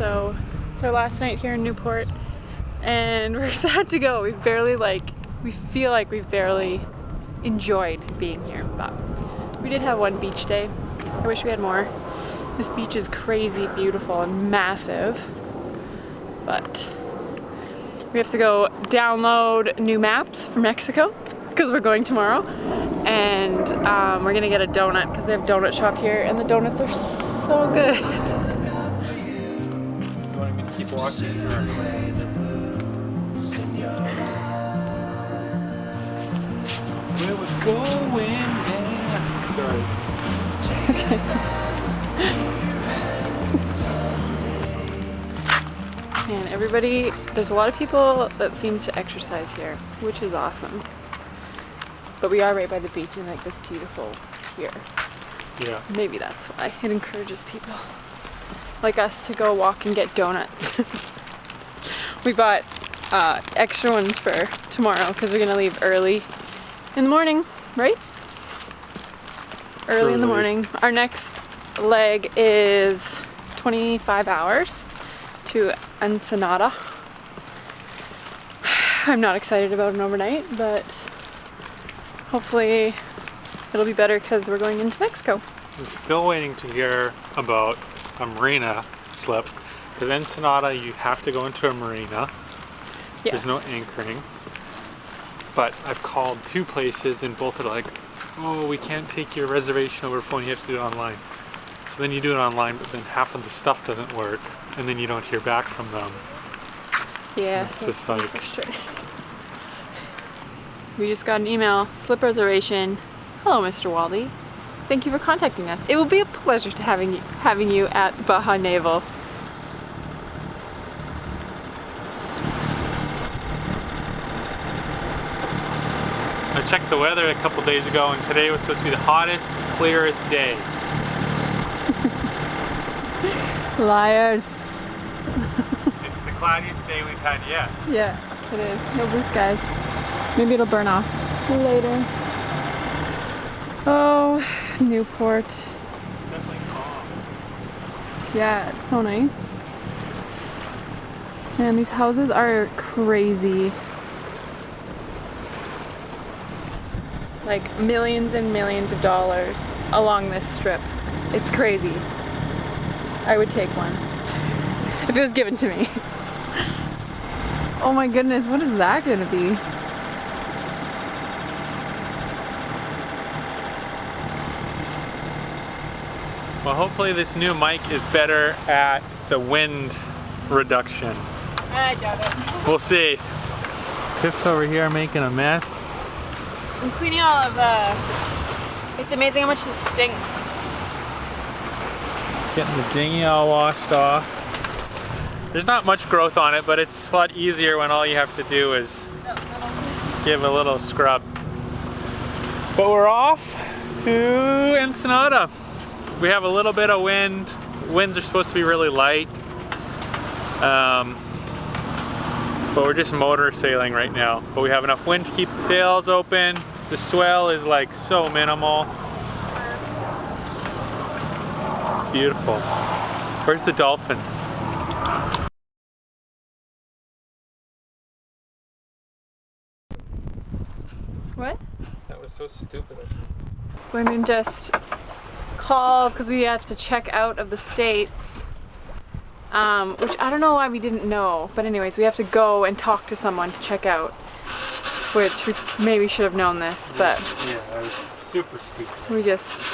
So it's our last night here in Newport and we're sad to go. We feel like we've barely enjoyed being here, but we did have one beach day. I wish we had more. This beach is crazy beautiful and massive, but we have to go download new maps for Mexico because we're going tomorrow, and we're gonna get a donut because they have a donut shop here and the donuts are so good. You want me to keep walking? Where we're going, man. Sorry. Man, everybody, there's a lot of people that seem to exercise here, which is awesome. But we are right by the beach and like this beautiful here. Yeah. Maybe that's why it encourages people like us to go walk and get donuts. We bought extra ones for tomorrow because we're gonna leave early in the morning, right? Early in the morning. Our next leg is 25 hours to Ensenada. I'm not excited about an overnight, but hopefully it'll be better because we're going into Mexico. I'm still waiting to hear about a marina slip, because Ensenada you have to go into a marina. Yes. There's no anchoring. But I've called two places and both are like, oh, we can't take your reservation over the phone, you have to do it online. So then you do it online, but then half of the stuff doesn't work, and then you don't hear back from them. Yeah, It's so just like frustrating. We just got an email, slip reservation. Hello, Mr. Walde. Thank you for contacting us. It will be a pleasure to having you at the Baja Naval. I checked the weather a couple days ago, and today was supposed to be the hottest, clearest day. Liars. It's the cloudiest day we've had yet. Yeah, it is. No blue skies. Maybe it'll burn off later. Oh, Newport. Definitely calm. Yeah, it's so nice. Man, these houses are crazy. Like millions and millions of dollars along this strip. It's crazy. I would take one if it was given to me. Oh my goodness, what is that gonna be? Well, hopefully this new mic is better at the wind reduction. I doubt it. We'll see. Tiff's over here making a mess. I'm cleaning all of it's amazing how much this stinks. Getting the dinghy all washed off. There's not much growth on it, but it's a lot easier when all you have to do is give a little scrub. But we're off to Ensenada. We have a little bit of wind. Winds are supposed to be really light. But we're just motor sailing right now. But we have enough wind to keep the sails open. The swell is like so minimal. It's beautiful. Where's the dolphins? What? That was so stupid. Lyndon just called because we have to check out of the States. Which I don't know why we didn't know, but anyways, we have to go and talk to someone to check out, which we maybe should have known this, but yeah, that was super stupid. we just,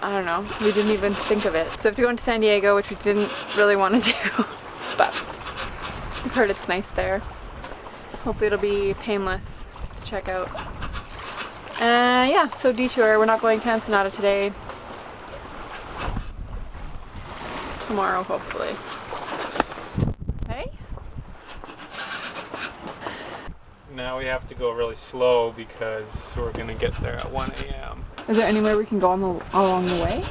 I don't know, we didn't even think of it. So we have to go into San Diego, which we didn't really want to do, but we've heard it's nice there. Hopefully it'll be painless to check out. Yeah, so Detour, we're not going to Ensenada today. Tomorrow, hopefully. Hey? Now we have to go really slow because we're gonna get there at 1 a.m. Is there anywhere we can go along the way?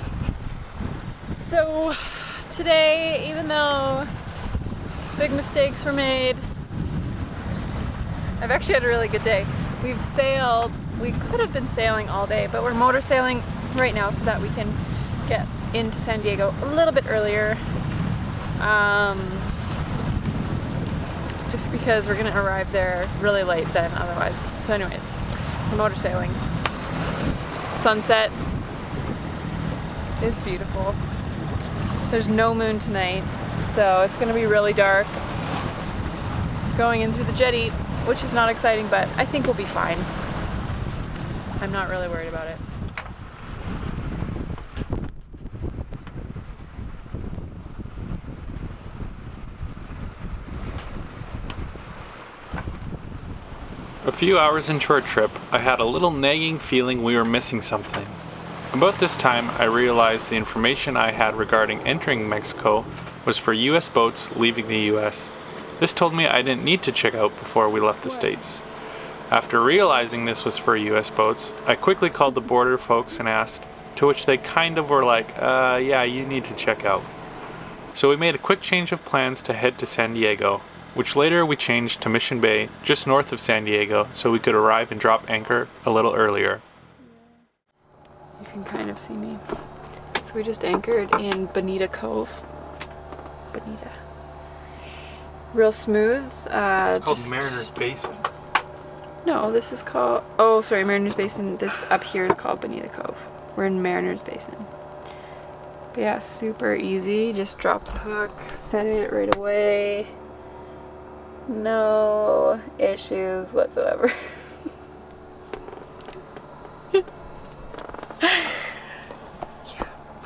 So today, even though big mistakes were made, I've actually had a really good day. We've sailed, we could have been sailing all day, but we're motor sailing right now so that we can get into San Diego a little bit earlier. Just because we're gonna arrive there really late then otherwise. So anyways, we're motor sailing. Sunset is beautiful. There's no moon tonight, so it's gonna be really dark going in through the jetty, which is not exciting, but I think we'll be fine. I'm not really worried about it. A few hours into our trip, I had a little nagging feeling we were missing something. About this time, I realized the information I had regarding entering Mexico was for US boats leaving the US. This told me I didn't need to check out before we left the States. After realizing this was for US boats, I quickly called the border folks and asked, to which they kind of were like, yeah, you need to check out. So we made a quick change of plans to head to San Diego, which later we changed to Mission Bay, just north of San Diego, so we could arrive and drop anchor a little earlier. You can kind of see me. So we just anchored in Bonita Cove. Bonita. Real smooth. It's called Mariner's Basin. No, this is called, oh sorry, Mariner's Basin. This up here is called Bonita Cove. We're in Mariner's Basin. But yeah, super easy. Just drop the hook, set it right away. No issues whatsoever. Yeah.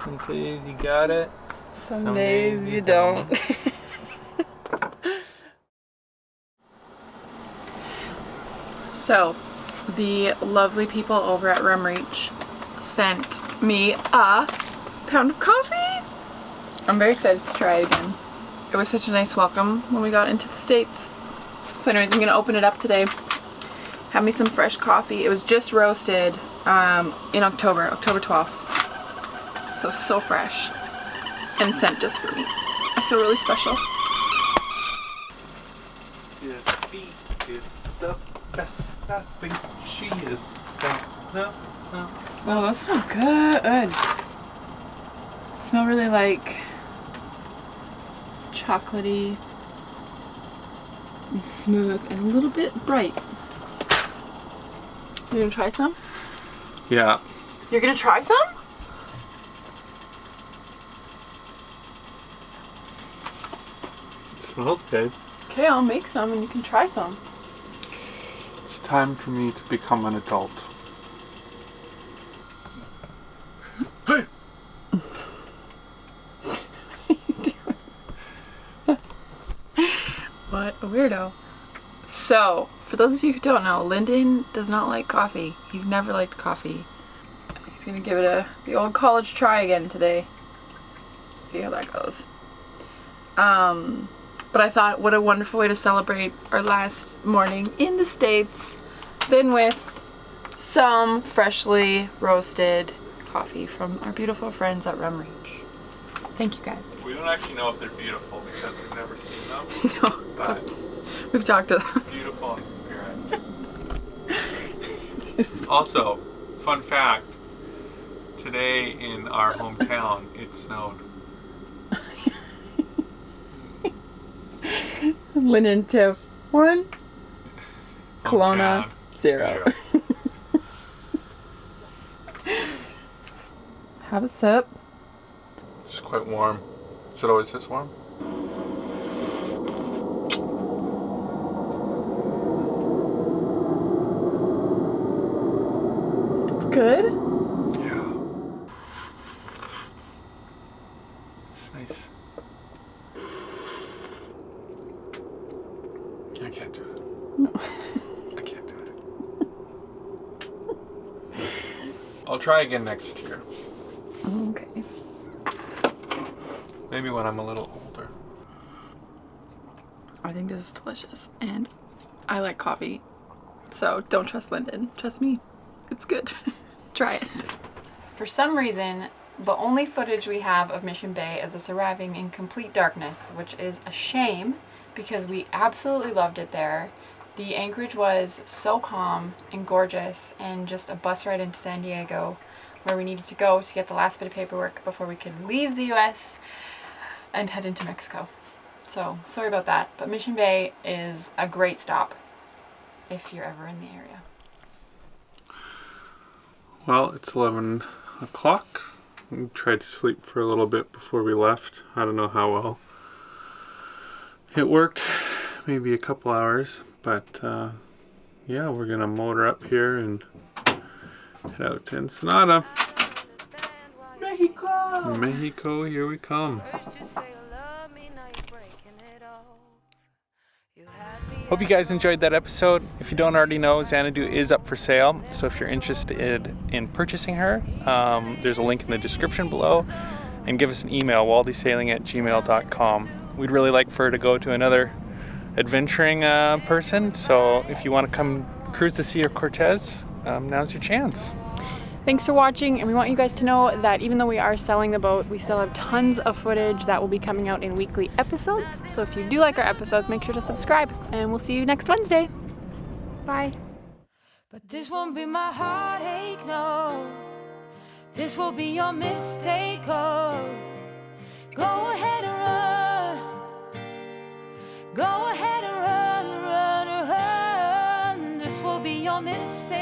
Some days you got it. Some days you don't. So, the lovely people over at Rum Reach sent me a pound of coffee. I'm very excited to try it again. It was such a nice welcome when we got into the States. So anyways, I'm gonna open it up today. Have me some fresh coffee. It was just roasted in October 12th. So fresh. And sent just for me. I feel really special. Your feet is the best I think she is. No. Oh, that's so good. Smell really like chocolatey and smooth and a little bit bright. You gonna try some? Yeah. You're gonna try some? Smells good. Okay, I'll make some and you can try some. It's time for me to become an adult. Hey! What a weirdo. So, for those of you who don't know, Lyndon does not like coffee. He's never liked coffee. He's gonna give it the old college try again today. See how that goes. But I thought, what a wonderful way to celebrate our last morning in the States than with some freshly roasted coffee from our beautiful friends at Rum Reach. Thank you guys. We don't actually know if they're beautiful because we've never seen them. No, but we've talked to them. Beautiful in spirit. Also, fun fact, today in our hometown, it snowed. Lyndon tip 1, Kelowna 0. Have a sip. It's quite warm. Is it always this warm? It's good? Yeah. It's nice. I can't do it. No. I can't do it. I'll try again next year. Okay. Maybe when I'm a little older. I think this is delicious and I like coffee. So don't trust Lyndon. Trust me. It's good. Try it. For some reason, the only footage we have of Mission Bay is us arriving in complete darkness, which is a shame because we absolutely loved it there. The anchorage was so calm and gorgeous and just a bus ride into San Diego where we needed to go to get the last bit of paperwork before we could leave the US. and head into Mexico. So sorry about that, but Mission Bay is a great stop if you're ever in the area. Well, it's 11 o'clock. We tried to sleep for a little bit before we left. I don't know how well it worked, maybe a couple hours, but yeah, we're gonna motor up here and head out to Ensenada. Mexico! Mexico, here we come. Hope you guys enjoyed that episode. If you don't already know, Xanadu is up for sale. So if you're interested in purchasing her, there's a link in the description below. And give us an email, waldesailing@gmail.com. We'd really like for her to go to another adventuring person. So if you want to come cruise the Sea of Cortez, now's your chance. Thanks for watching, and we want you guys to know that even though we are selling the boat, we still have tons of footage that will be coming out in weekly episodes. So if you do like our episodes, make sure to subscribe, and we'll see you next Wednesday. Bye. But this won't be my heartache, no. This will be your mistake, oh. Go ahead and run. Go ahead and run, run, run. This will be your mistake.